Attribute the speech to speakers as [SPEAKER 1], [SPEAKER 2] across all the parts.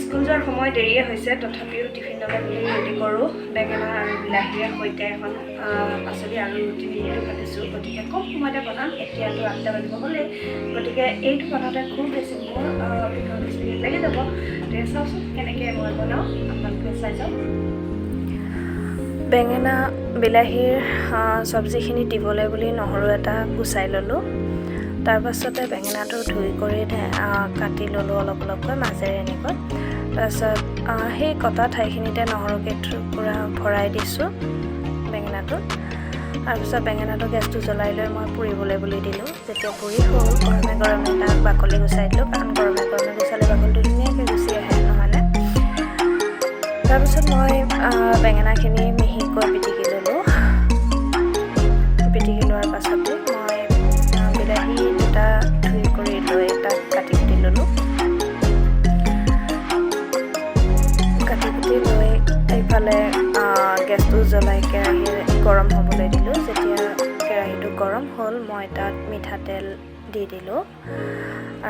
[SPEAKER 1] School যোৱাৰ সময় দেৰিয়ে হৈছে, তথাপিও টিফিনলৈ বুলি ৰেডি কৰোঁ। বেঙেনা আৰু বিলাহীৰে সৈতে এখন পাচলি আৰু ৰুটি মিলিটো ভাবিছোঁ। গতিকে কম সময়তে বনাম। এতিয়াতো 8টা বাজিব হ'লেই, গতিকে এইটো বনাওঁতে খুব বেছি মোৰ 15-20 মিনিট লাগি যাব। গতিকে চাওঁচোন কেনেকৈ মই বনাওঁ, আপোনালোকে চাই যাওক। বেঙেনা বিলাহীৰ চব্জিখিনি দিবলৈ বুলি নহৰু এটা গুচাই ল'লোঁ। তাৰপাছতে বেঙেনাটো ধুই কৰি কাটি ল'লোঁ অলপ অলপকৈ মাজেৰে এনেকৈ। তাৰপিছত সেই কটা ঠাইখিনিতে নহৰুকে টুকুৰা ভৰাই দিছোঁ বেঙেনাটোত। তাৰপিছত বেঙেনাটো গেছটো জ্বলাই লৈ মই পুৰিবলৈ বুলি দিলোঁ। যেতিয়া পুৰি হ'ল, গৰমে গৰমে তাক বাকলি গুচাই দিলোঁ, কাৰণ গৰমে গৰমে গুচালে বাকলিটো ধুনীয়াকৈ গুচি আহে নহ'লে। তাৰপিছত মই বেঙেনাখিনি মিহিকৈ পিটিকি ল'লোঁ। পিটিকি লোৱাৰ পাছতে মই বিলাহী দুটা ধুই কৰি লৈ তাক কাটি কুটি ল'লোঁ। কাটি কুটি লৈ এইফালে গেছটো জ্বলাই কেৰাহী গৰম হ'বলৈ দিলোঁ। যেতিয়া কেৰাহীটো গৰম হ'ল, মই তাত মিঠাতেল দি দিলোঁ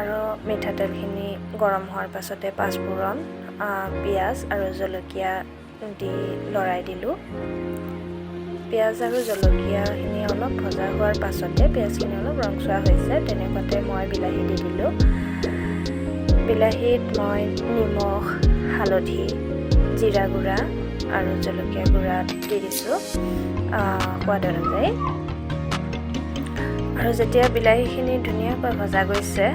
[SPEAKER 1] আৰু মিঠাতেলখিনি গৰম হোৱাৰ পাছতে পাঁচফোৰণ, পিঁয়াজ আৰু জলকীয়া দি লৰাই দিলোঁ। পিঁয়াজ আৰু জলকীয়াখিনি অলপ ভজা হোৱাৰ পাছতে পিঁয়াজখিনি অলপ ৰংচোৱা হৈছে, তেনেকুৱাতে মই বিলাহী দি দিলোঁ। বিলাহীত মই নিমখ, হালধি, জিৰা গুড়া আৰু জলকীয়া গুড়া দি দিছোঁ সোৱাদ অনুযায়ী। আৰু যেতিয়া বিলাহীখিনি ধুনীয়াকৈ ভজা গৈছে,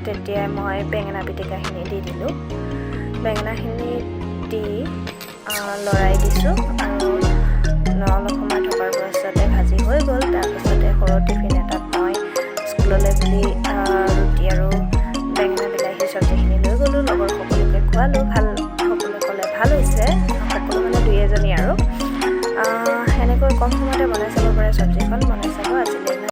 [SPEAKER 1] তেতিয়াই মই বেঙেনা পিটিকাখিনি দি দিলোঁ। বেঙেনাখিনি দি লৰাই দিছোঁ আৰু অলপ সময় থকাৰ পাছতে ভাজি হৈ গ'ল। তাৰপাছতে সৰু টিফিন এটাত মই স্কুললৈ বুলি ৰুটি আৰু বেঙেনা বিলাহী চব্জিখিনি লৈ গ'লোঁ। লগৰ সকলোকে খোৱালোঁ। সকলোৱে ক'লে ভাল হৈছে, সকলো মানে দুই এজনী আৰু।